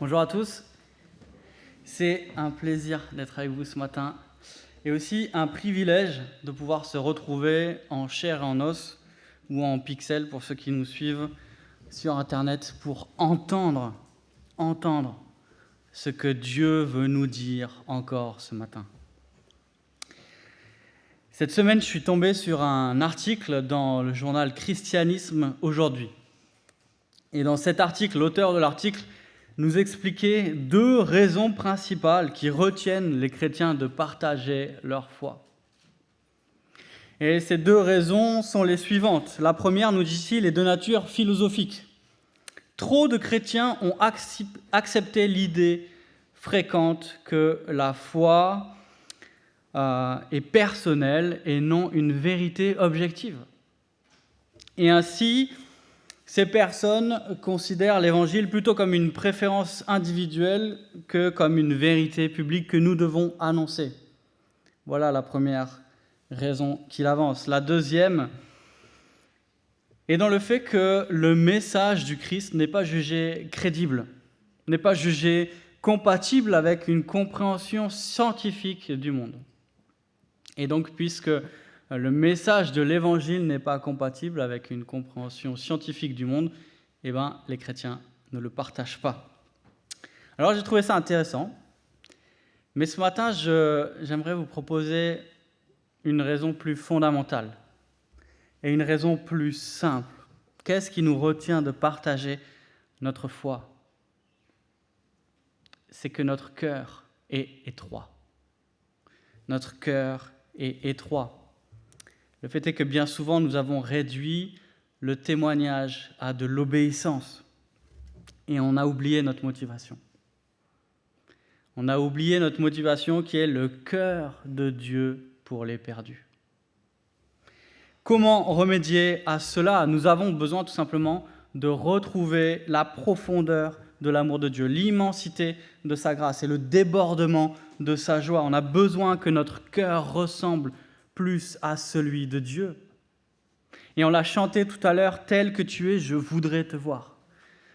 Bonjour à tous, c'est un plaisir d'être avec vous ce matin et aussi un privilège de pouvoir se retrouver en chair et en os ou en pixels pour ceux qui nous suivent sur Internet pour entendre ce que Dieu veut nous dire encore ce matin. Cette semaine, je suis tombé sur un article dans le journal Christianisme aujourd'hui. Et dans cet article, l'auteur de l'article nous expliquait 2 raisons principales qui retiennent les chrétiens de partager leur foi. Et ces 2 raisons sont les suivantes. La première, nous dit-il, est de nature philosophique. Trop de chrétiens ont accepté l'idée fréquente que la foi est personnelle et non une vérité objective. Et ainsi, ces personnes considèrent l'Évangile plutôt comme une préférence individuelle que comme une vérité publique que nous devons annoncer. Voilà la première raison qu'il avance. La deuxième est dans le fait que le message du Christ n'est pas jugé crédible, n'est pas jugé compatible avec une compréhension scientifique du monde. Et donc, puisque le message de l'Évangile n'est pas compatible avec une compréhension scientifique du monde, les chrétiens ne le partagent pas. Alors j'ai trouvé ça intéressant, mais ce matin, j'aimerais vous proposer une raison plus fondamentale et une raison plus simple. Qu'est-ce qui nous retient de partager notre foi ? C'est que notre cœur est étroit. Notre cœur est étroit. Le fait est que bien souvent, nous avons réduit le témoignage à de l'obéissance et on a oublié notre motivation. On a oublié notre motivation qui est le cœur de Dieu pour les perdus. Comment remédier à cela ? Nous avons besoin tout simplement de retrouver la profondeur de l'amour de Dieu, l'immensité de sa grâce et le débordement de sa joie. On a besoin que notre cœur ressemble plus à celui de Dieu. Et on l'a chanté tout à l'heure, « Tel que tu es, je voudrais te voir ».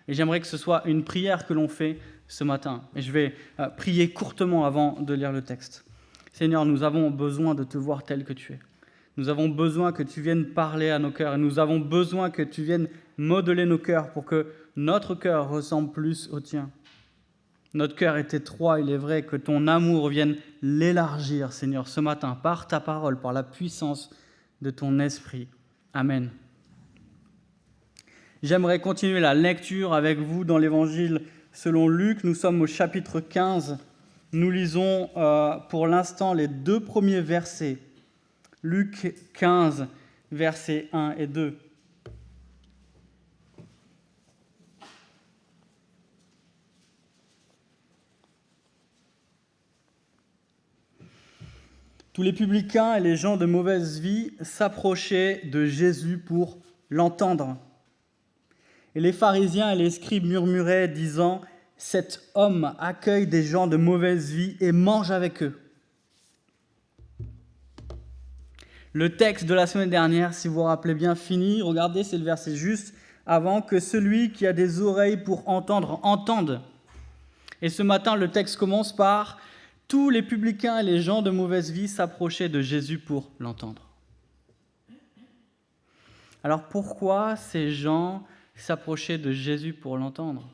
Et j'aimerais que ce soit une prière que l'on fait ce matin. Et je vais prier courtement avant de lire le texte. Seigneur, nous avons besoin de te voir tel que tu es. Nous avons besoin que tu viennes parler à nos cœurs et nous avons besoin que tu viennes modeler nos cœurs pour que notre cœur ressemble plus au tien. Notre cœur est étroit, il est vrai, que ton amour vienne l'élargir, Seigneur, ce matin, par ta parole, par la puissance de ton esprit. Amen. J'aimerais continuer la lecture avec vous dans l'Évangile selon Luc. Nous sommes au chapitre 15. Nous lisons pour l'instant les 2 premiers versets. Luc 15, versets 1 et 2. Tous les publicains et les gens de mauvaise vie s'approchaient de Jésus pour l'entendre. Et les pharisiens et les scribes murmuraient, disant « Cet homme accueille des gens de mauvaise vie et mange avec eux. » Le texte de la semaine dernière, si vous vous rappelez bien, finit. Regardez, c'est le verset juste avant, que celui qui a des oreilles pour entendre, entende. Et ce matin, le texte commence par « Tous les publicains et les gens de mauvaise vie s'approchaient de Jésus pour l'entendre. » Alors pourquoi ces gens s'approchaient de Jésus pour l'entendre ?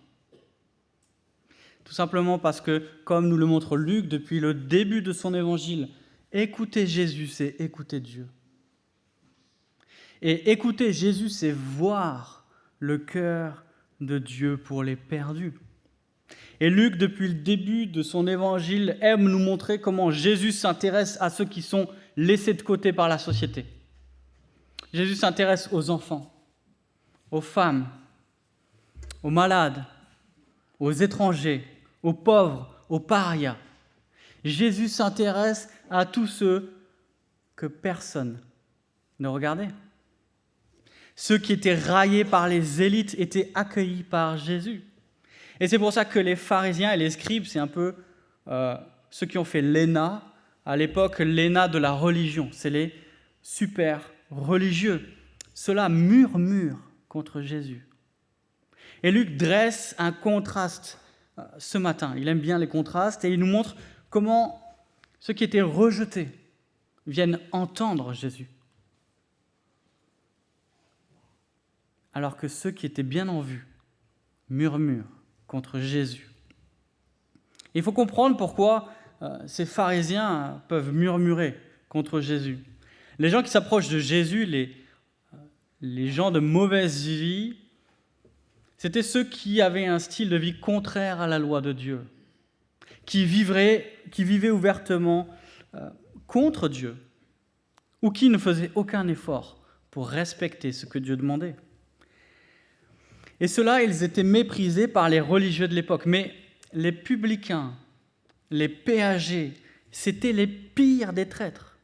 Tout simplement parce que, comme nous le montre Luc depuis le début de son évangile, écouter Jésus, c'est écouter Dieu. Et écouter Jésus, c'est voir le cœur de Dieu pour les perdus. Et Luc, depuis le début de son évangile, aime nous montrer comment Jésus s'intéresse à ceux qui sont laissés de côté par la société. Jésus s'intéresse aux enfants, aux femmes, aux malades, aux étrangers, aux pauvres, aux parias. Jésus s'intéresse à tous ceux que personne ne regardait. Ceux qui étaient raillés par les élites étaient accueillis par Jésus. Et c'est pour ça que les pharisiens et les scribes, c'est un peu ceux qui ont fait l'ENA, à l'époque l'ENA de la religion, c'est les super religieux. Ceux-là murmurent contre Jésus. Et Luc dresse un contraste ce matin. Il aime bien les contrastes et il nous montre comment ceux qui étaient rejetés viennent entendre Jésus, alors que ceux qui étaient bien en vue murmurent contre Jésus. Il faut comprendre pourquoi ces pharisiens peuvent murmurer contre Jésus. Les gens qui s'approchent de Jésus, les gens de mauvaise vie, c'était ceux qui avaient un style de vie contraire à la loi de Dieu, qui vivaient ouvertement contre Dieu, ou qui ne faisaient aucun effort pour respecter ce que Dieu demandait. Et ceux-là, ils étaient méprisés par les religieux de l'époque. Mais les publicains, les péagers, c'étaient les pires des traîtres.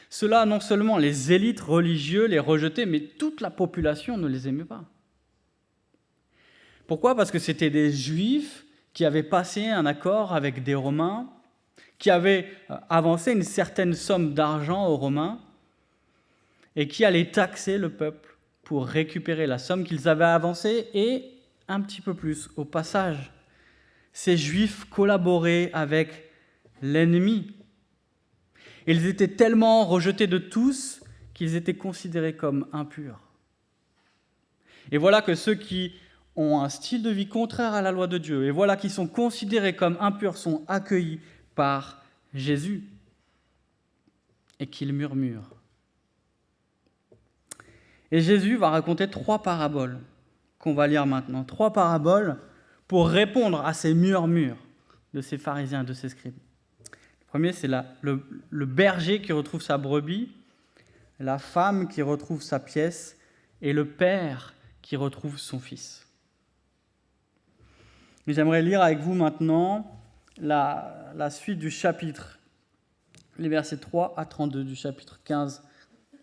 Ceux-là, non seulement les élites religieuses les rejetaient, mais toute la population ne les aimait pas. Pourquoi ? Parce que c'était des Juifs qui avaient passé un accord avec des Romains, qui avaient avancé une certaine somme d'argent aux Romains et qui allaient taxer le peuple pour récupérer la somme qu'ils avaient avancée et un petit peu plus au passage. Ces Juifs collaboraient avec l'ennemi. Ils étaient tellement rejetés de tous qu'ils étaient considérés comme impurs. Et voilà que ceux qui ont un style de vie contraire à la loi de Dieu, et voilà qui sont considérés comme impurs, sont accueillis par Jésus et qu'ils murmurent. Et Jésus va raconter 3 paraboles qu'on va lire maintenant. 3 paraboles pour répondre à ces murmures de ces pharisiens et de ces scribes. Le premier, c'est le berger qui retrouve sa brebis, la femme qui retrouve sa pièce et le père qui retrouve son fils. Et j'aimerais lire avec vous maintenant la suite du chapitre, les versets 3 à 32 du chapitre 15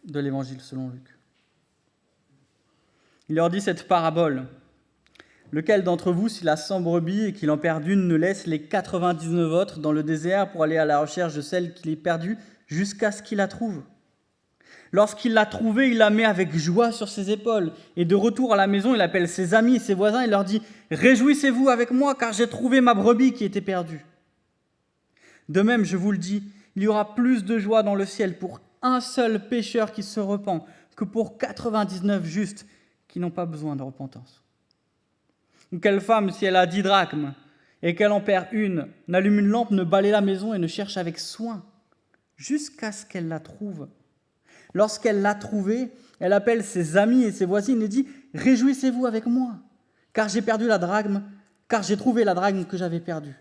de l'Évangile selon Luc. Il leur dit cette parabole. Lequel d'entre vous, s'il a 100 brebis et qu'il en perd une, ne laisse les 99 autres dans le désert pour aller à la recherche de celle qu'il est perdue jusqu'à ce qu'il la trouve ? Lorsqu'il l'a trouvée, il la met avec joie sur ses épaules. Et de retour à la maison, il appelle ses amis et ses voisins et leur dit « Réjouissez-vous avec moi, car j'ai trouvé ma brebis qui était perdue. » De même, je vous le dis, il y aura plus de joie dans le ciel pour un seul pécheur qui se repent que pour 99 justes qui n'ont pas besoin de repentance. Ou quelle femme, si elle a 10 drachmes et qu'elle en perd une, n'allume une lampe, ne balaie la maison et ne cherche avec soin jusqu'à ce qu'elle la trouve. Lorsqu'elle l'a trouvée, elle appelle ses amis et ses voisines et dit « Réjouissez-vous avec moi, car j'ai trouvé la drachme que j'avais perdue. »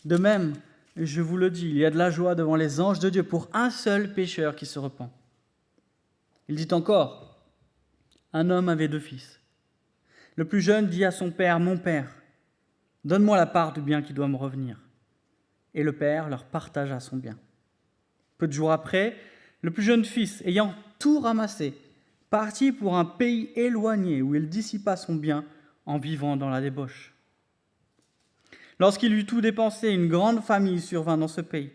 De même, je vous le dis, il y a de la joie devant les anges de Dieu pour un seul pécheur qui se repent. Il dit encore, un homme avait 2 fils. Le plus jeune dit à son père, « Mon père, donne-moi la part du bien qui doit me revenir. » Et le père leur partagea son bien. Peu de jours après, le plus jeune fils, ayant tout ramassé, partit pour un pays éloigné où il dissipa son bien en vivant dans la débauche. Lorsqu'il eut tout dépensé, une grande famille survint dans ce pays,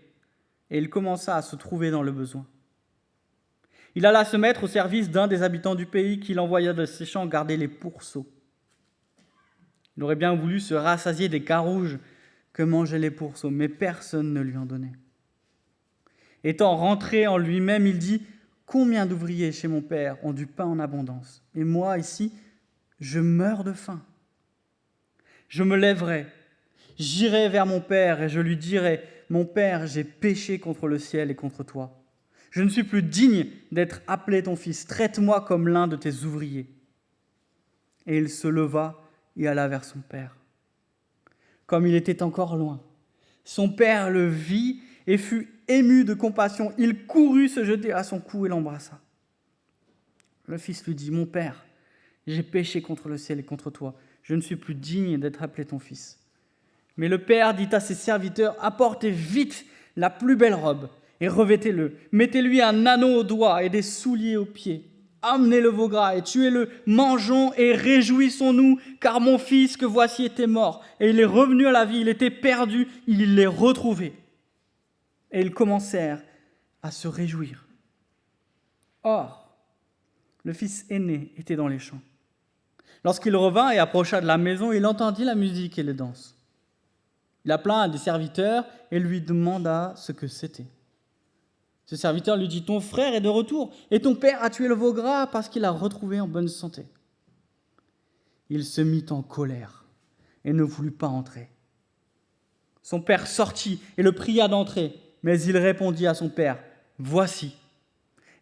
et il commença à se trouver dans le besoin. Il alla se mettre au service d'un des habitants du pays qu'il envoya de ses champs garder les pourceaux. Il aurait bien voulu se rassasier des carouges que mangeaient les pourceaux, mais personne ne lui en donnait. Étant rentré en lui-même, il dit « Combien d'ouvriers chez mon père ont du pain en abondance, et moi, ici, je meurs de faim. Je me lèverai, j'irai vers mon père, et je lui dirai « Mon père, j'ai péché contre le ciel et contre toi. Je ne suis plus digne d'être appelé ton fils. Traite-moi comme l'un de tes ouvriers. » Et il se leva et alla vers son père. Comme il était encore loin, son père le vit et fut ému de compassion. Il courut se jeter à son cou et l'embrassa. Le fils lui dit « Mon père, j'ai péché contre le ciel et contre toi. Je ne suis plus digne d'être appelé ton fils. » Mais le père dit à ses serviteurs « Apportez vite la plus belle robe et revêtez-le. Mettez-lui un anneau au doigt et des souliers aux pieds. Amenez le veau gras et tuez-le. Mangeons et réjouissons-nous, car mon fils que voici était mort et il est revenu à la vie. Il était perdu, il l'est retrouvé. » Et ils commencèrent à se réjouir. Or, le fils aîné était dans les champs. Lorsqu'il revint et approcha de la maison, il entendit la musique et les danses. Il appela un des serviteurs et lui demanda ce que c'était. Ce serviteur lui dit, ton frère est de retour et ton père a tué le veau gras parce qu'il l'a retrouvé en bonne santé. Il se mit en colère et ne voulut pas entrer. Son père sortit et le pria d'entrer, mais il répondit à son père, voici,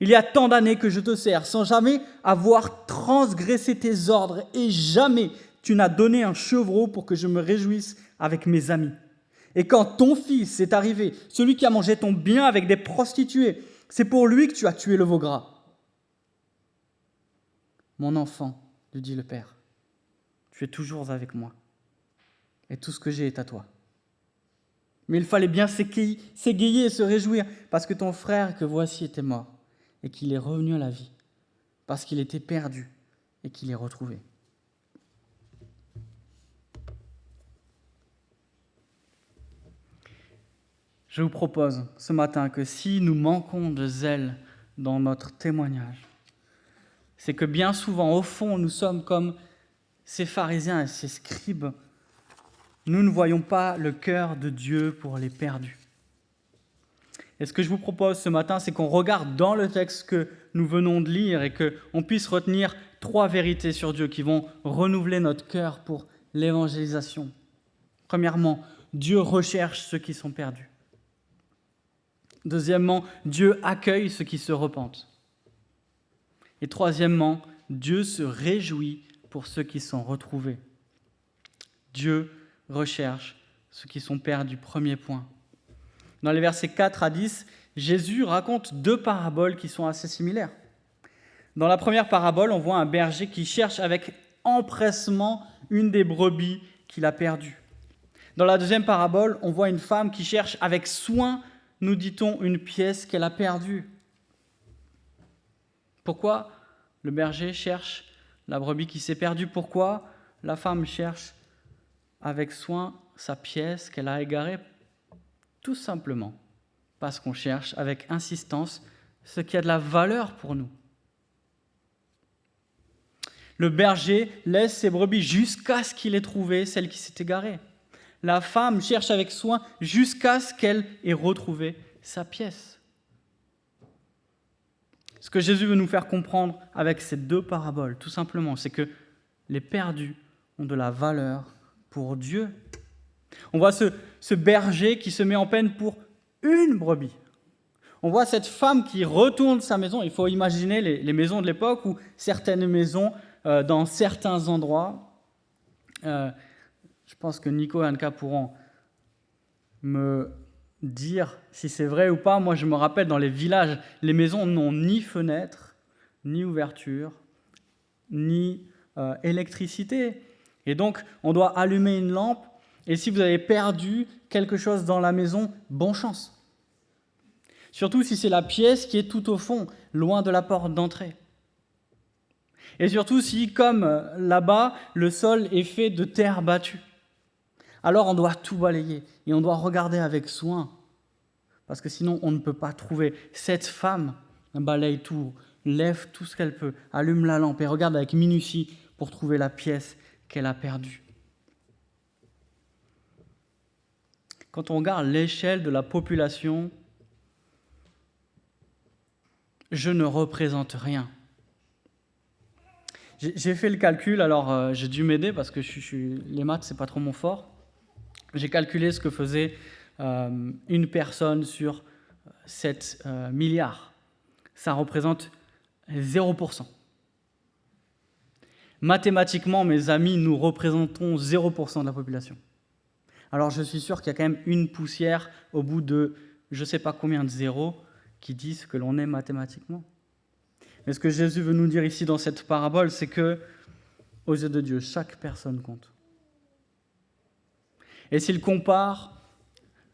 il y a tant d'années que je te sers sans jamais avoir transgressé tes ordres et jamais tu n'as donné un chevreau pour que je me réjouisse avec mes amis. Et quand ton fils est arrivé, celui qui a mangé ton bien avec des prostituées, c'est pour lui que tu as tué le veau gras. Mon enfant, lui dit le père, tu es toujours avec moi, et tout ce que j'ai est à toi. Mais il fallait bien s'égayer et se réjouir, parce que ton frère que voici était mort, et qu'il est revenu à la vie, parce qu'il était perdu, et qu'il est retrouvé. Je vous propose ce matin que si nous manquons de zèle dans notre témoignage, c'est que bien souvent, au fond, nous sommes comme ces pharisiens et ces scribes. Nous ne voyons pas le cœur de Dieu pour les perdus. Et ce que je vous propose ce matin, c'est qu'on regarde dans le texte que nous venons de lire et qu'on puisse retenir 3 vérités sur Dieu qui vont renouveler notre cœur pour l'évangélisation. Premièrement, Dieu recherche ceux qui sont perdus. Deuxièmement, Dieu accueille ceux qui se repentent. Et troisièmement, Dieu se réjouit pour ceux qui sont retrouvés. Dieu recherche ceux qui sont perdus. Premier point. Dans les versets 4 à 10, Jésus raconte 2 paraboles qui sont assez similaires. Dans la première parabole, on voit un berger qui cherche avec empressement une des brebis qu'il a perdues. Dans la deuxième parabole, on voit une femme qui cherche avec soin, nous dit-on, une pièce qu'elle a perdue. Pourquoi le berger cherche la brebis qui s'est perdue? Pourquoi la femme cherche avec soin sa pièce qu'elle a égarée? Tout simplement parce qu'on cherche avec insistance ce qui a de la valeur pour nous. Le berger laisse ses brebis jusqu'à ce qu'il ait trouvé celle qui s'est égarée. La femme cherche avec soin jusqu'à ce qu'elle ait retrouvé sa pièce. Ce que Jésus veut nous faire comprendre avec ces 2 paraboles, tout simplement, c'est que les perdus ont de la valeur pour Dieu. On voit ce berger qui se met en peine pour une brebis. On voit cette femme qui retourne sa maison. Il faut imaginer les maisons de l'époque ou certaines maisons dans certains endroits. Je pense que Nico et Anka pourront me dire si c'est vrai ou pas. Moi, je me rappelle, dans les villages, les maisons n'ont ni fenêtre, ni ouverture, ni électricité. Et donc, on doit allumer une lampe. Et si vous avez perdu quelque chose dans la maison, bonne chance. Surtout si c'est la pièce qui est tout au fond, loin de la porte d'entrée. Et surtout si, comme là-bas, le sol est fait de terre battue. Alors on doit tout balayer et on doit regarder avec soin. Parce que sinon, on ne peut pas trouver. Cette femme balaye tout, lève tout ce qu'elle peut, allume la lampe et regarde avec minutie pour trouver la pièce qu'elle a perdue. Quand on regarde l'échelle de la population, je ne représente rien. J'ai fait le calcul, alors j'ai dû m'aider parce que les maths, c'est pas trop mon fort. J'ai calculé ce que faisait une personne sur 7 milliards. Ça représente 0%. Mathématiquement, mes amis, nous représentons 0% de la population. Alors je suis sûr qu'il y a quand même une poussière au bout de je ne sais pas combien de zéros qui disent que l'on est mathématiquement. Mais ce que Jésus veut nous dire ici dans cette parabole, c'est que, aux yeux de Dieu, chaque personne compte. Et s'il compare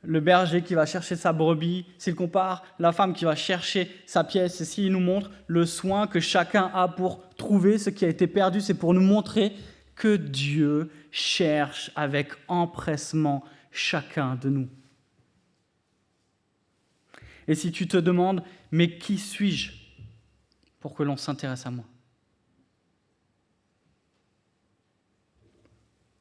le berger qui va chercher sa brebis, s'il compare la femme qui va chercher sa pièce, et s'il nous montre le soin que chacun a pour trouver ce qui a été perdu, c'est pour nous montrer que Dieu cherche avec empressement chacun de nous. Et si tu te demandes, mais qui suis-je pour que l'on s'intéresse à moi?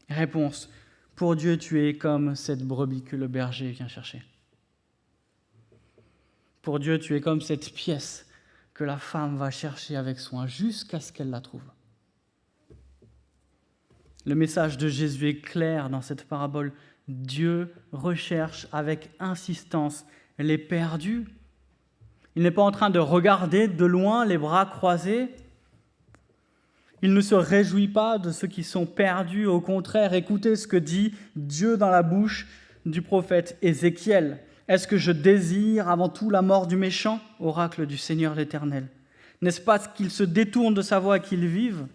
Réponse, pour Dieu, tu es comme cette brebis que le berger vient chercher. Pour Dieu, tu es comme cette pièce que la femme va chercher avec soin jusqu'à ce qu'elle la trouve. Le message de Jésus est clair dans cette parabole. Dieu recherche avec insistance les perdus. Il n'est pas en train de regarder de loin les bras croisés. Il ne se réjouit pas de ceux qui sont perdus. Au contraire, écoutez ce que dit Dieu dans la bouche du prophète Ézéchiel. Est-ce que je désire avant tout la mort du méchant, oracle du Seigneur l'Éternel? N'est-ce pas qu'il se détourne de sa voie et qu'il vive?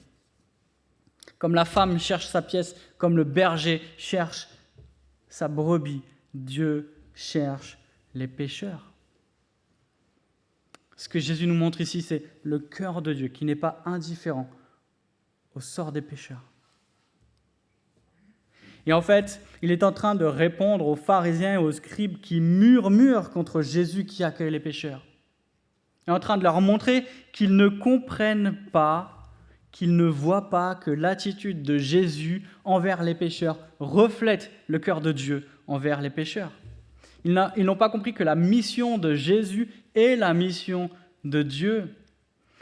Comme la femme cherche sa pièce, comme le berger cherche sa brebis, Dieu cherche les pécheurs. Ce que Jésus nous montre ici, c'est le cœur de Dieu qui n'est pas indifférent au sort des pécheurs. Et en fait, il est en train de répondre aux pharisiens et aux scribes qui murmurent contre Jésus qui accueille les pécheurs. Il est en train de leur montrer qu'ils ne comprennent pas, qu'ils ne voient pas que l'attitude de Jésus envers les pécheurs reflète le cœur de Dieu envers les pécheurs. Ils n'ont pas compris que la mission de Jésus est la mission de Dieu.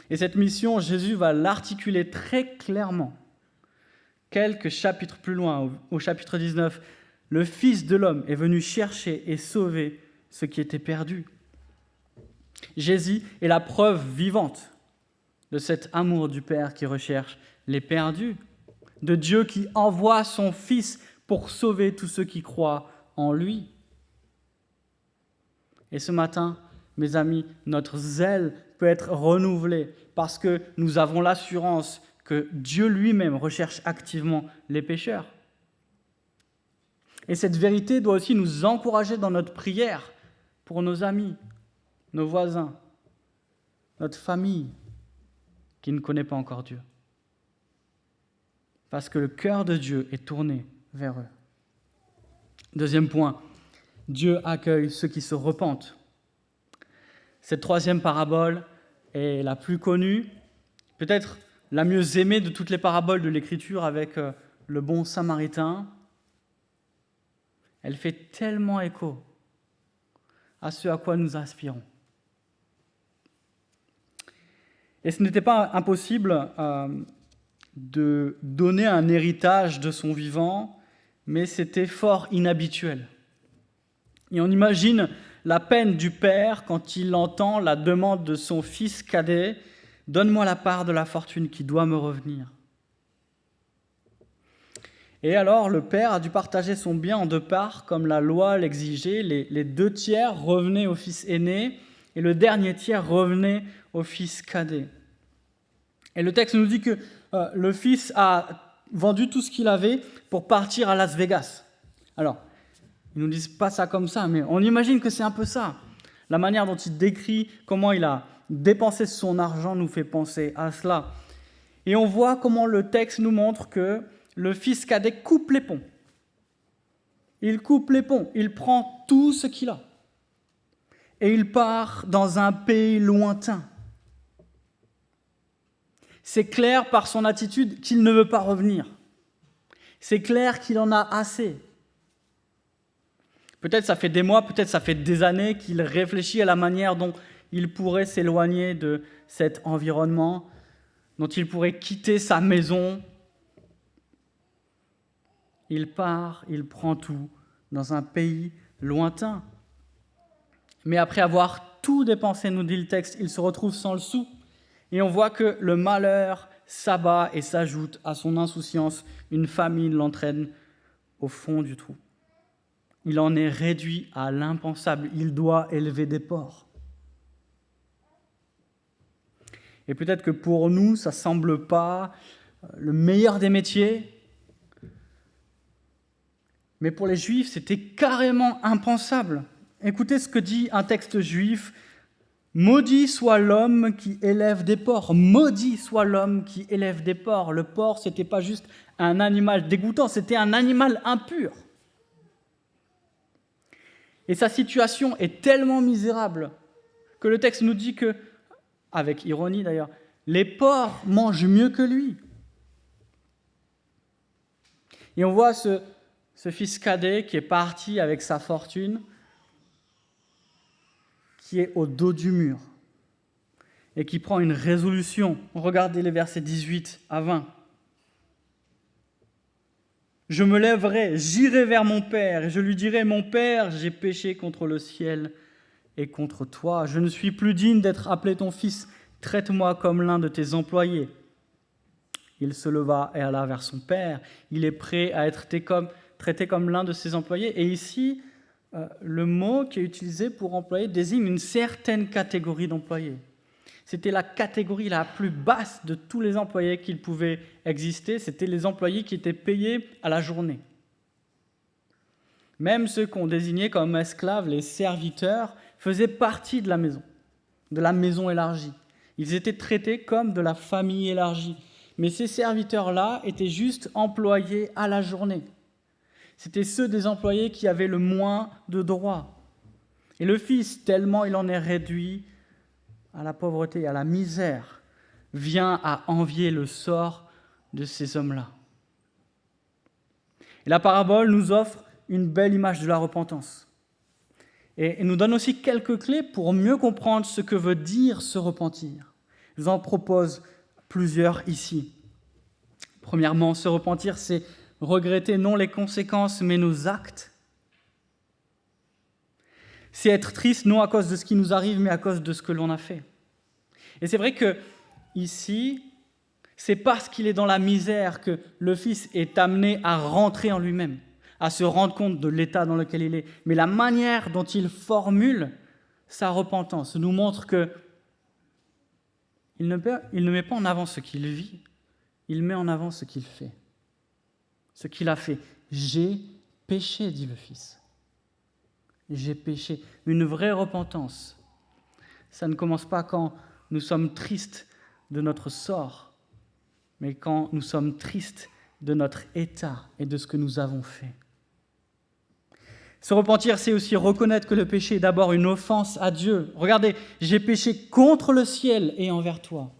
Et cette mission, Jésus va l'articuler très clairement. Quelques chapitres plus loin, au chapitre 19, le Fils de l'homme est venu chercher et sauver ce qui était perdu. Jésus est la preuve vivante de cet amour du Père qui recherche les perdus, de Dieu qui envoie son Fils pour sauver tous ceux qui croient en lui. Et ce matin, mes amis, notre zèle peut être renouvelé parce que nous avons l'assurance que Dieu lui-même recherche activement les pécheurs. Et cette vérité doit aussi nous encourager dans notre prière pour nos amis, nos voisins, notre famille qui ne connaît pas encore Dieu. Parce que le cœur de Dieu est tourné vers eux. Deuxième point, Dieu accueille ceux qui se repentent. Cette troisième parabole est la plus connue, peut-être la mieux aimée de toutes les paraboles de l'Écriture avec le bon Samaritain. Elle fait tellement écho à ce à quoi nous aspirons. Et ce n'était pas impossible de donner un héritage de son vivant, mais c'était fort inhabituel. Et on imagine la peine du père quand il entend la demande de son fils cadet « Donne-moi la part de la fortune qui doit me revenir ». Et alors le père a dû partager son bien en deux parts, comme la loi l'exigeait. Les 2/3 revenaient au fils aîné et le dernier tiers revenait au fils cadet. Et le texte nous dit que le fils a vendu tout ce qu'il avait pour partir à Las Vegas. Alors, ils ne nous disent pas ça comme ça, mais on imagine que c'est un peu ça. La manière dont il décrit comment il a dépensé son argent nous fait penser à cela. Et on voit comment le texte nous montre que le fils cadet coupe les ponts. Il coupe les ponts, il prend tout ce qu'il a. Et il part dans un pays lointain. C'est clair par son attitude qu'il ne veut pas revenir. C'est clair qu'il en a assez. Peut-être ça fait des mois, peut-être ça fait des années qu'il réfléchit à la manière dont il pourrait s'éloigner de cet environnement, dont il pourrait quitter sa maison. Il part, il prend tout dans un pays lointain. Mais après avoir tout dépensé, nous dit le texte, il se retrouve sans le sou. Et on voit que le malheur s'abat et s'ajoute à son insouciance. Une famine l'entraîne au fond du trou. Il en est réduit à l'impensable. Il doit élever des porcs. Et peut-être que pour nous, ça ne semble pas le meilleur des métiers. Mais pour les Juifs, c'était carrément impensable. Écoutez ce que dit un texte juif. « Maudit soit l'homme qui élève des porcs. Maudit soit l'homme qui élève des porcs. » Le porc, ce n'était pas juste un animal dégoûtant, c'était un animal impur. Et sa situation est tellement misérable que le texte nous dit que, avec ironie d'ailleurs, les porcs mangent mieux que lui. Et on voit ce fils cadet qui est parti avec sa fortune, qui est au dos du mur et qui prend une résolution. Regardez les versets 18 à 20. « Je me lèverai, j'irai vers mon père, et je lui dirai, mon père, j'ai péché contre le ciel et contre toi. Je ne suis plus digne d'être appelé ton fils. Traite-moi comme l'un de tes employés. » Il se leva et alla vers son père. Il est prêt à être traité comme l'un de ses employés. Et ici, le mot qui est utilisé pour employé désigne une certaine catégorie d'employés. C'était la catégorie la plus basse de tous les employés qu'il pouvait exister. C'était les employés qui étaient payés à la journée. Même ceux qu'on désignait comme esclaves, les serviteurs, faisaient partie de la maison élargie. Ils étaient traités comme de la famille élargie. Mais ces serviteurs-là étaient juste employés à la journée. C'était ceux des employés qui avaient le moins de droits. Et le fils, tellement il en est réduit à la pauvreté, à la misère, vient à envier le sort de ces hommes-là. Et la parabole nous offre une belle image de la repentance. Et nous donne aussi quelques clés pour mieux comprendre ce que veut dire se repentir. Je vous en propose plusieurs ici. Premièrement, se repentir, c'est regretter non les conséquences, mais nos actes. C'est être triste non à cause de ce qui nous arrive, mais à cause de ce que l'on a fait. Et c'est vrai que ici, c'est parce qu'il est dans la misère que le Fils est amené à rentrer en lui-même, à se rendre compte de l'état dans lequel il est. Mais la manière dont il formule sa repentance nous montre que il ne met pas en avant ce qu'il vit, il met en avant ce qu'il fait. Ce qu'il a fait. J'ai péché, dit le Fils. J'ai péché. Une vraie repentance, ça ne commence pas quand nous sommes tristes de notre sort, mais quand nous sommes tristes de notre état et de ce que nous avons fait. Se repentir, c'est aussi reconnaître que le péché est d'abord une offense à Dieu. Regardez, j'ai péché contre le ciel et envers toi.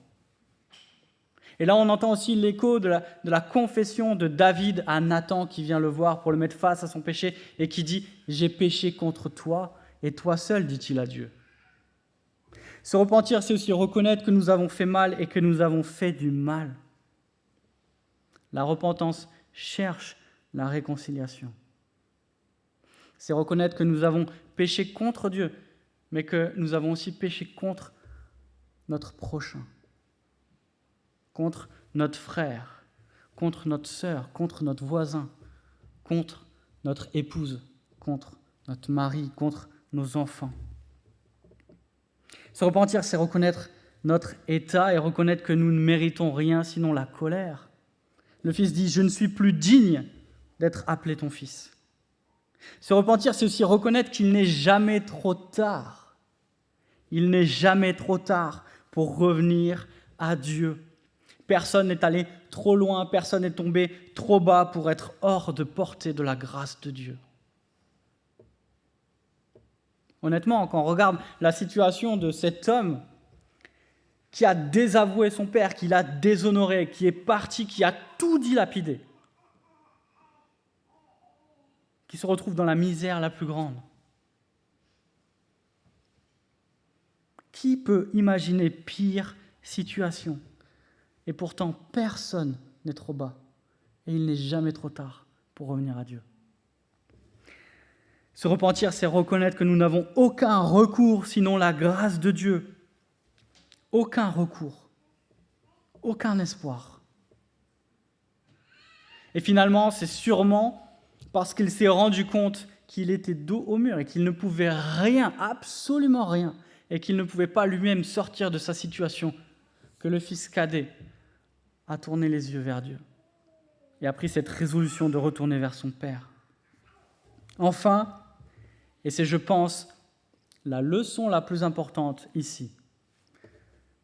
Et là, on entend aussi l'écho de la confession de David à Nathan qui vient le voir pour le mettre face à son péché et qui dit « J'ai péché contre toi et toi seul, dit-il à Dieu. » Se repentir, c'est aussi reconnaître que nous avons fait mal et que nous avons fait du mal. La repentance cherche la réconciliation. C'est reconnaître que nous avons péché contre Dieu, mais que nous avons aussi péché contre notre prochain, contre notre frère, contre notre sœur, contre notre voisin, contre notre épouse, contre notre mari, contre nos enfants. Se repentir, c'est reconnaître notre état et reconnaître que nous ne méritons rien sinon la colère. Le Fils dit « Je ne suis plus digne d'être appelé ton fils ». Se repentir, c'est aussi reconnaître qu'il n'est jamais trop tard. Il n'est jamais trop tard pour revenir à Dieu. Personne n'est allé trop loin, personne n'est tombé trop bas pour être hors de portée de la grâce de Dieu. Honnêtement, quand on regarde la situation de cet homme qui a désavoué son père, qui l'a déshonoré, qui est parti, qui a tout dilapidé, qui se retrouve dans la misère la plus grande. Qui peut imaginer pire situation ? Et pourtant, personne n'est trop bas. Et il n'est jamais trop tard pour revenir à Dieu. Se repentir, c'est reconnaître que nous n'avons aucun recours sinon la grâce de Dieu. Aucun recours. Aucun espoir. Et finalement, c'est sûrement parce qu'il s'est rendu compte qu'il était dos au mur et qu'il ne pouvait rien, absolument rien, et qu'il ne pouvait pas lui-même sortir de sa situation, que le fils cadet a tourné les yeux vers Dieu et a pris cette résolution de retourner vers son père. Enfin, et c'est, je pense, la leçon la plus importante ici,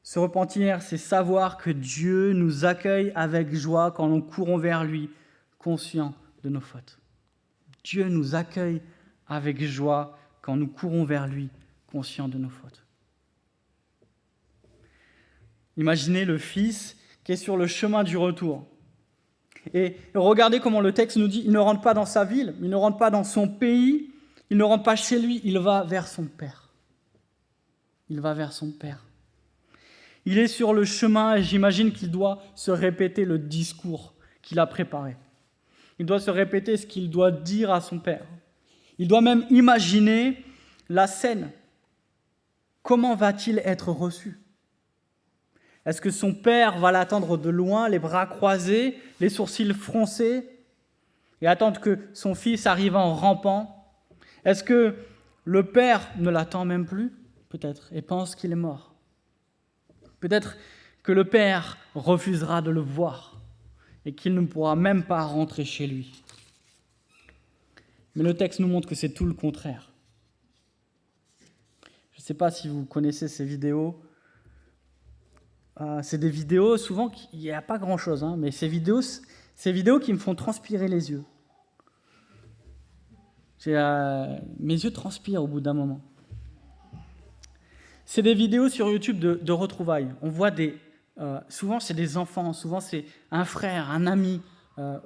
se repentir, c'est savoir que Dieu nous accueille avec joie quand nous courons vers lui, conscients de nos fautes. Dieu nous accueille avec joie quand nous courons vers lui, conscients de nos fautes. Imaginez le Fils qui est sur le chemin du retour. Et regardez comment le texte nous dit, il ne rentre pas dans sa ville, il ne rentre pas dans son pays, il ne rentre pas chez lui, il va vers son Père. Il va vers son Père. Il est sur le chemin et j'imagine qu'il doit se répéter le discours qu'il a préparé. Il doit se répéter ce qu'il doit dire à son Père. Il doit même imaginer la scène. Comment va-t-il être reçu ? Est-ce que son Père va l'attendre de loin, les bras croisés, les sourcils froncés, et attendre que son fils arrive en rampant ? Est-ce que le Père ne l'attend même plus, peut-être, et pense qu'il est mort ? Peut-être que le Père refusera de le voir et qu'il ne pourra même pas rentrer chez lui. Mais le texte nous montre que c'est tout le contraire. Je ne sais pas si vous connaissez ces vidéos. C'est des vidéos, souvent, il n'y a pas grand-chose, mais ces vidéos qui me font transpirer les yeux. Mes yeux transpirent au bout d'un moment. C'est des vidéos sur YouTube de retrouvailles. On voit souvent c'est des enfants, souvent c'est un frère, un ami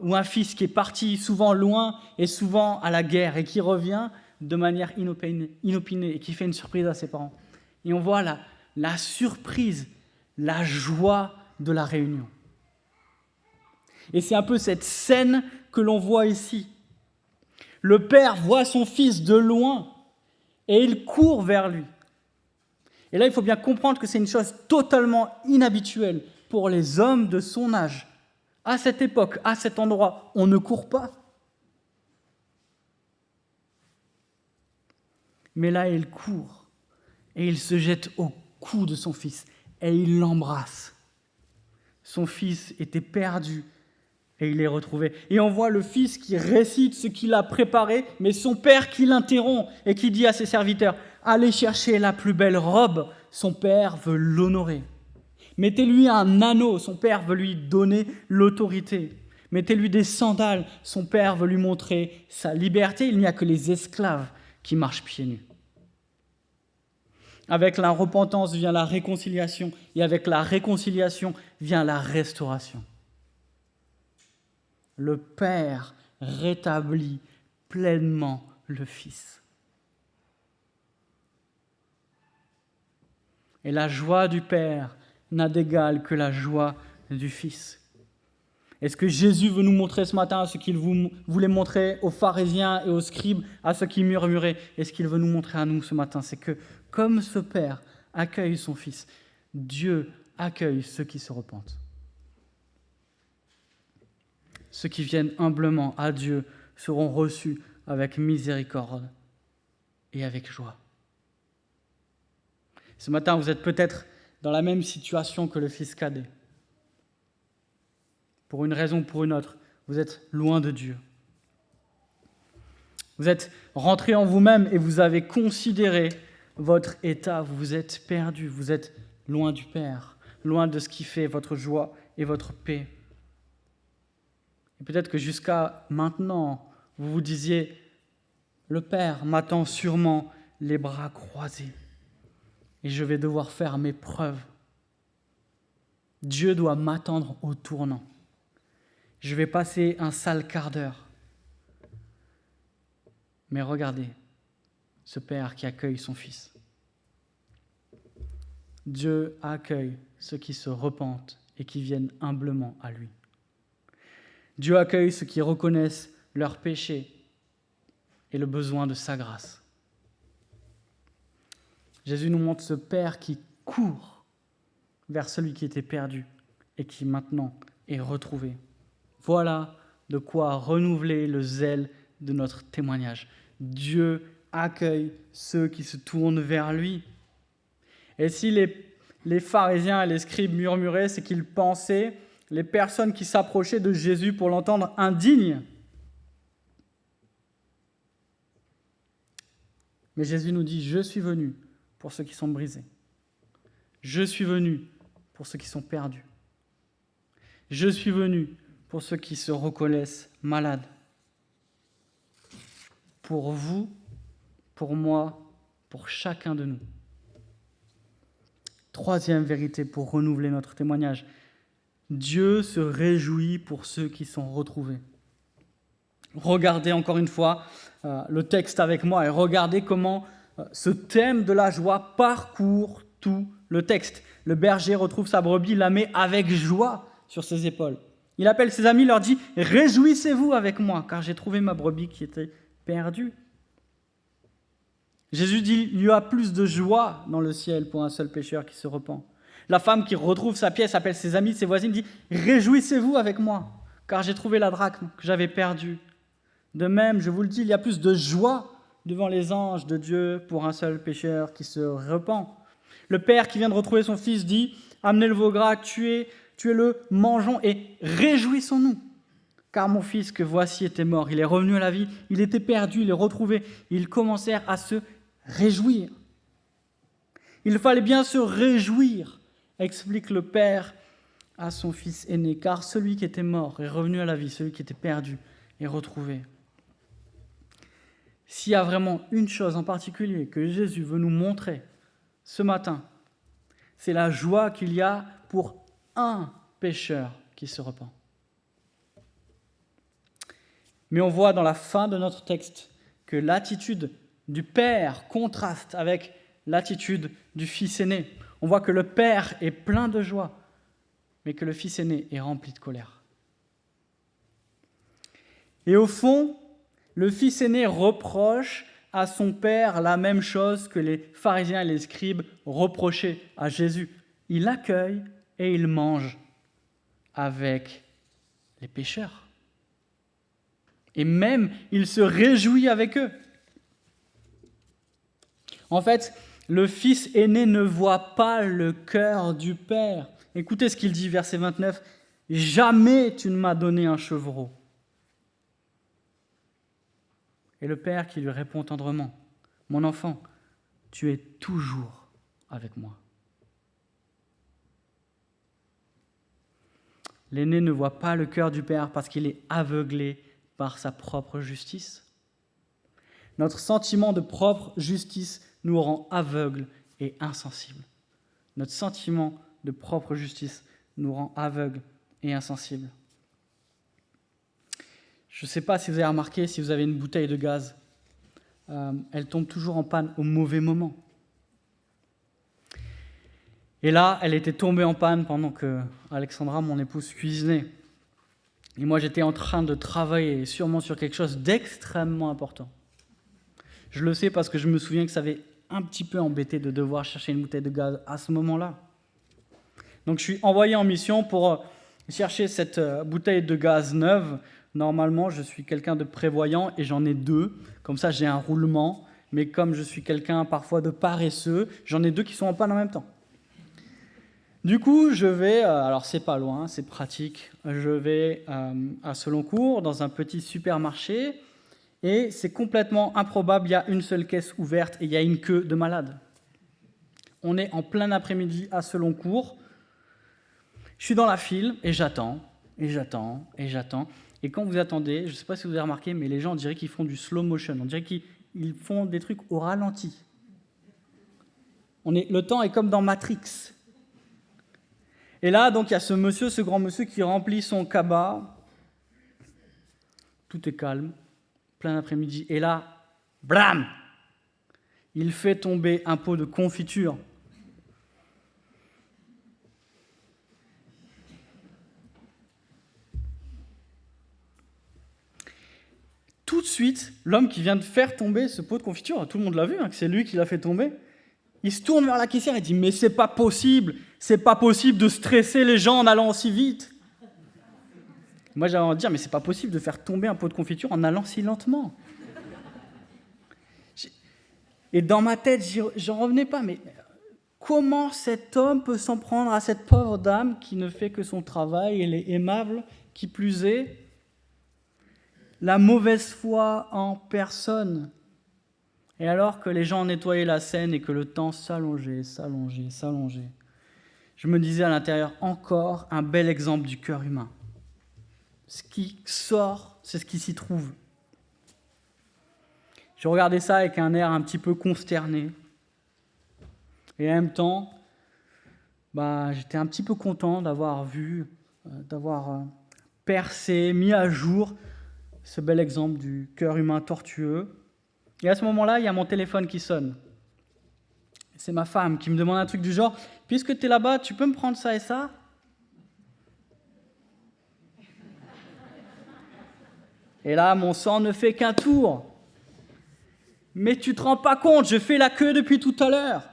ou un fils qui est parti souvent loin et souvent à la guerre et qui revient de manière inopinée et qui fait une surprise à ses parents. Et on voit la surprise, la joie de la réunion. Et c'est un peu cette scène que l'on voit ici. Le père voit son fils de loin et il court vers lui. Et là, il faut bien comprendre que c'est une chose totalement inhabituelle pour les hommes de son âge. À cette époque, à cet endroit, on ne court pas. Mais là, il court et il se jette au cou de son fils et il l'embrasse. Son fils était perdu et il est retrouvé. Et on voit le fils qui récite ce qu'il a préparé, mais son père qui l'interrompt et qui dit à ses serviteurs « Allez chercher la plus belle robe, son père veut l'honorer. Mettez-lui un anneau, son père veut lui donner l'autorité. Mettez-lui des sandales, son père veut lui montrer sa liberté. Il n'y a que les esclaves qui marchent pieds nus. » Avec la repentance vient la réconciliation, et avec la réconciliation vient la restauration. Le Père rétablit pleinement le Fils. Et la joie du Père n'a d'égal que la joie du Fils. Et ce que Jésus veut nous montrer ce matin, ce qu'il voulait montrer aux pharisiens et aux scribes, à ceux qui murmuraient, et ce qu'il veut nous montrer à nous ce matin, c'est que comme ce Père accueille son Fils, Dieu accueille ceux qui se repentent. Ceux qui viennent humblement à Dieu seront reçus avec miséricorde et avec joie. Ce matin, vous êtes peut-être dans la même situation que le fils cadet. Pour une raison ou pour une autre, vous êtes loin de Dieu. Vous êtes rentré en vous-même et vous avez considéré votre état. Vous vous êtes perdu, vous êtes loin du Père, loin de ce qui fait votre joie et votre paix. Et peut-être que jusqu'à maintenant, vous vous disiez « Le Père m'attend sûrement les bras croisés et je vais devoir faire mes preuves. Dieu doit m'attendre au tournant. Je vais passer un sale quart d'heure. » Mais regardez, ce Père qui accueille son Fils. Dieu accueille ceux qui se repentent et qui viennent humblement à lui. Dieu accueille ceux qui reconnaissent leurs péchés et le besoin de sa grâce. Jésus nous montre ce Père qui court vers celui qui était perdu et qui maintenant est retrouvé. Voilà de quoi renouveler le zèle de notre témoignage. Dieu accueille ceux qui se tournent vers lui. Et si les pharisiens et les scribes murmuraient, c'est qu'ils pensaient les personnes qui s'approchaient de Jésus pour l'entendre indignes. Mais Jésus nous dit « Je suis venu pour ceux qui sont brisés. Je suis venu pour ceux qui sont perdus. Je suis venu pour ceux qui se reconnaissent malades. Pour vous, pour moi, pour chacun de nous. » Troisième vérité pour renouveler notre témoignage. Dieu se réjouit pour ceux qui sont retrouvés. Regardez encore une fois le texte avec moi et regardez comment ce thème de la joie parcourt tout le texte. Le berger retrouve sa brebis, la met avec joie sur ses épaules. Il appelle ses amis, leur dit « Réjouissez-vous avec moi, car j'ai trouvé ma brebis qui était perdue. » Jésus dit « Il y a plus de joie dans le ciel pour un seul pécheur qui se repent. » La femme qui retrouve sa pièce appelle ses amis, ses voisines, dit « Réjouissez-vous avec moi, car j'ai trouvé la drachme que j'avais perdue. » De même, je vous le dis, il y a plus de joie devant les anges de Dieu pour un seul pécheur qui se repent. Le père qui vient de retrouver son fils dit « Amenez le veau gras, tuez-le, mangeons et réjouissons-nous. Car mon fils que voici était mort, il est revenu à la vie, il était perdu, il est retrouvé. » Ils commencèrent à se réjouir. Il fallait bien se réjouir, explique le père à son fils aîné, car celui qui était mort est revenu à la vie, celui qui était perdu est retrouvé. S'il y a vraiment une chose en particulier que Jésus veut nous montrer ce matin, c'est la joie qu'il y a pour un pécheur qui se repent. Mais on voit dans la fin de notre texte que l'attitude du père contraste avec l'attitude du fils aîné. On voit que le père est plein de joie, mais que le fils aîné est rempli de colère. Et au fond, le fils aîné reproche à son père la même chose que les pharisiens et les scribes reprochaient à Jésus. Il accueille et il mange avec les pécheurs. Et même, il se réjouit avec eux. En fait, le fils aîné ne voit pas le cœur du père. Écoutez ce qu'il dit, verset 29. « Jamais tu ne m'as donné un chevreau. » Et le père qui lui répond tendrement, « Mon enfant, tu es toujours avec moi. » L'aîné ne voit pas le cœur du père parce qu'il est aveuglé par sa propre justice. Notre sentiment de propre justice nous rend aveugles et insensibles. Notre sentiment de propre justice nous rend aveugles et insensibles. Je ne sais pas si vous avez remarqué, si vous avez une bouteille de gaz, elle tombe toujours en panne au mauvais moment. Et là, elle était tombée en panne pendant que Alexandra, mon épouse, cuisinait. Et moi, j'étais en train de travailler sûrement sur quelque chose d'extrêmement important. Je le sais parce que je me souviens que ça avait un petit peu embêté de devoir chercher une bouteille de gaz à ce moment-là. Donc je suis envoyé en mission pour chercher cette bouteille de gaz neuve. Normalement, je suis quelqu'un de prévoyant et j'en ai 2. Comme ça, j'ai un roulement. Mais comme je suis quelqu'un parfois de paresseux, j'en ai 2 qui sont en panne en même temps. Du coup, je vais, alors c'est pas loin, c'est pratique, je vais à Seloncourt, dans un petit supermarché, et c'est complètement improbable, il y a une seule caisse ouverte et il y a une queue de malades. On est en plein après-midi à Seloncourt, je suis dans la file et j'attends, et j'attends, et j'attends, et quand vous attendez, je ne sais pas si vous avez remarqué, mais les gens, on dirait qu'ils font du slow motion, on dirait qu'ils font des trucs au ralenti. Le temps est comme dans Matrix. Et là, donc, il y a ce grand monsieur qui remplit son cabas. Tout est calme, plein d'après-midi. Et là, blam! Il fait tomber un pot de confiture. Tout de suite, l'homme qui vient de faire tomber ce pot de confiture, tout le monde l'a vu, que c'est lui qui l'a fait tomber, il se tourne vers la caissière et dit « Mais c'est pas possible de stresser les gens en allant aussi vite. » Moi, j'avais envie de dire « Mais c'est pas possible de faire tomber un pot de confiture en allant si lentement. » Et dans ma tête, j'en revenais pas. Mais comment cet homme peut s'en prendre à cette pauvre dame qui ne fait que son travail, elle est aimable, qui plus est, la mauvaise foi en personne. Et alors que les gens nettoyaient la scène et que le temps s'allongeait, je me disais à l'intérieur, encore un bel exemple du cœur humain. Ce qui sort, c'est ce qui s'y trouve. Je regardais ça avec un air un petit peu consterné. Et en même temps, j'étais un petit peu content d'avoir vu d'avoir percé, mis à jour ce bel exemple du cœur humain tortueux. Et à ce moment-là, il y a mon téléphone qui sonne. C'est ma femme qui me demande un truc du genre « Puisque tu es là-bas, tu peux me prendre ça et ça ?» Et là, mon sang ne fait qu'un tour. « Mais tu te rends pas compte, je fais la queue depuis tout à l'heure.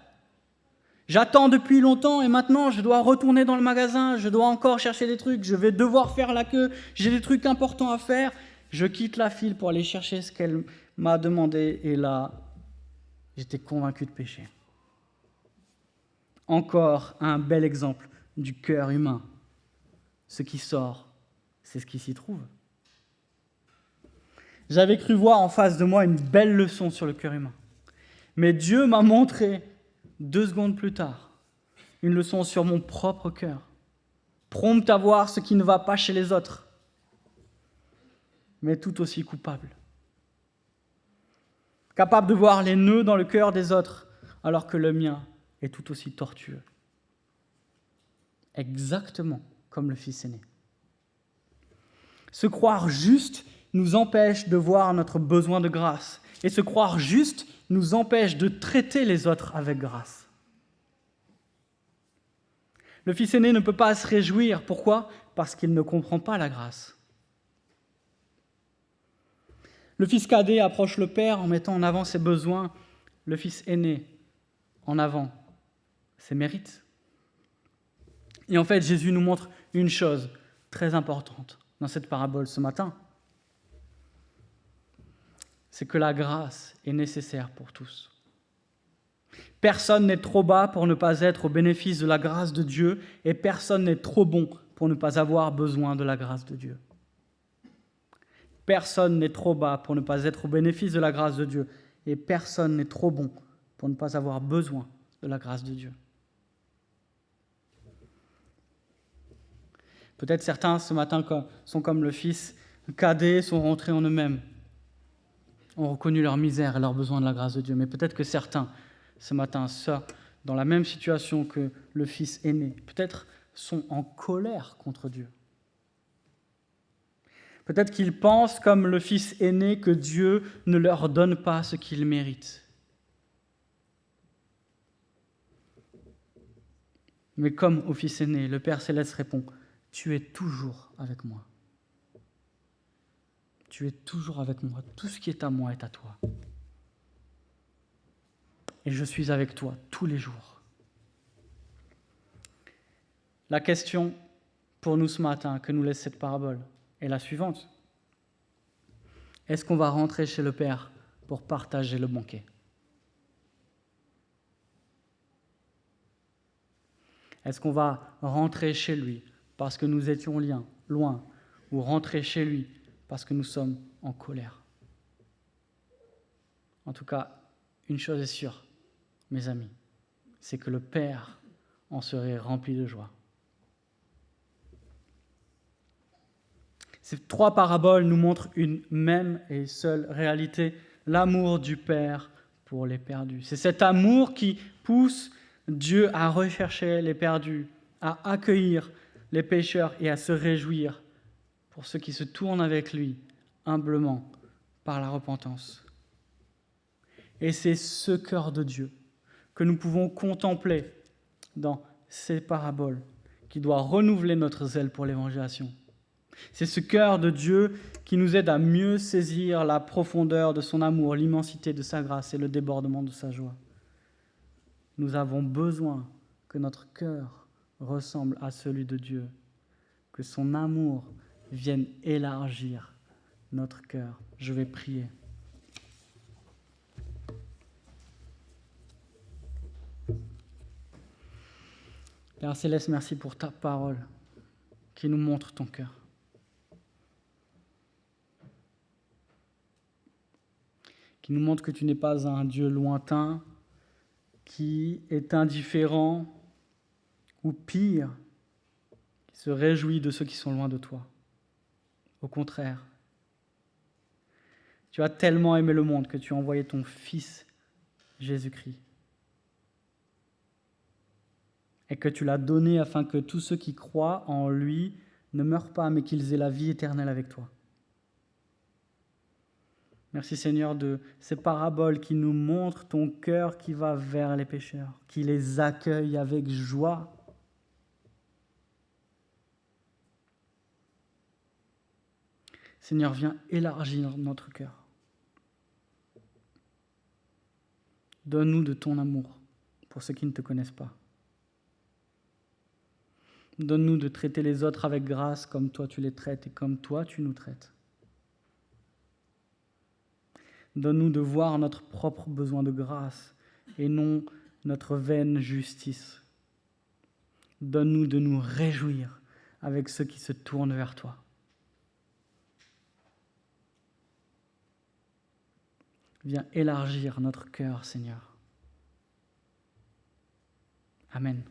J'attends depuis longtemps et maintenant je dois retourner dans le magasin, je dois encore chercher des trucs, je vais devoir faire la queue, j'ai des trucs importants à faire. » Je quitte la file pour aller chercher ce qu'elle m'a demandé et là, j'étais convaincu de pécher. Encore un bel exemple du cœur humain. Ce qui sort, c'est ce qui s'y trouve. J'avais cru voir en face de moi une belle leçon sur le cœur humain. Mais Dieu m'a montré, 2 secondes plus tard, une leçon sur mon propre cœur, prompt à voir ce qui ne va pas chez les autres, mais tout aussi coupable. Capable de voir les nœuds dans le cœur des autres, alors que le mien est tout aussi tortueux. Exactement comme le fils aîné. Se croire juste nous empêche de voir notre besoin de grâce, et se croire juste nous empêche de traiter les autres avec grâce. Le fils aîné ne peut pas se réjouir. Pourquoi ? Parce qu'il ne comprend pas la grâce. Le fils cadet approche le père en mettant en avant ses besoins. Le fils aîné en avant ses mérites. Et en fait, Jésus nous montre une chose très importante dans cette parabole ce matin. C'est que la grâce est nécessaire pour tous. Personne n'est trop bas pour ne pas être au bénéfice de la grâce de Dieu, et personne n'est trop bon pour ne pas avoir besoin de la grâce de Dieu. Personne n'est trop bas pour ne pas être au bénéfice de la grâce de Dieu, et personne n'est trop bon pour ne pas avoir besoin de la grâce de Dieu. Peut-être certains ce matin sont comme le fils cadet, sont rentrés en eux-mêmes, ont reconnu leur misère et leur besoin de la grâce de Dieu. Mais peut-être que certains ce matin sont dans la même situation que le fils aîné. Peut-être sont en colère contre Dieu. Peut-être qu'ils pensent, comme le fils aîné, que Dieu ne leur donne pas ce qu'ils méritent. Mais comme au fils aîné, le Père Céleste répond « Tu es toujours avec moi. Tu es toujours avec moi. Tout ce qui est à moi est à toi. Et je suis avec toi tous les jours. » La question pour nous ce matin que nous laisse cette parabole est la suivante. Est-ce qu'on va rentrer chez le Père pour partager le banquet ? Est-ce qu'on va rentrer chez lui parce que nous étions loin, ou rentrer chez lui parce que nous sommes en colère ? En tout cas, une chose est sûre, mes amis, c'est que le Père en serait rempli de joie. Ces 3 paraboles nous montrent une même et seule réalité, l'amour du Père pour les perdus. C'est cet amour qui pousse Dieu à rechercher les perdus, à accueillir les pécheurs et à se réjouir pour ceux qui se tournent avec lui humblement par la repentance. Et c'est ce cœur de Dieu que nous pouvons contempler dans ces paraboles qui doit renouveler notre zèle pour l'évangélisation. C'est ce cœur de Dieu qui nous aide à mieux saisir la profondeur de son amour, l'immensité de sa grâce et le débordement de sa joie. Nous avons besoin que notre cœur ressemble à celui de Dieu, que son amour vienne élargir notre cœur. Je vais prier. Père Céleste, merci pour ta parole qui nous montre ton cœur. Qui nous montre que tu n'es pas un Dieu lointain, qui est indifférent, ou pire, qui se réjouit de ceux qui sont loin de toi. Au contraire, tu as tellement aimé le monde que tu as envoyé ton Fils, Jésus-Christ, et que tu l'as donné afin que tous ceux qui croient en lui ne meurent pas, mais qu'ils aient la vie éternelle avec toi. Merci Seigneur de ces paraboles qui nous montrent ton cœur qui va vers les pécheurs, qui les accueille avec joie. Seigneur, viens élargir notre cœur. Donne-nous de ton amour pour ceux qui ne te connaissent pas. Donne-nous de traiter les autres avec grâce comme toi tu les traites et comme toi tu nous traites. Donne-nous de voir notre propre besoin de grâce et non notre vaine justice. Donne-nous de nous réjouir avec ceux qui se tournent vers toi. Viens élargir notre cœur, Seigneur. Amen.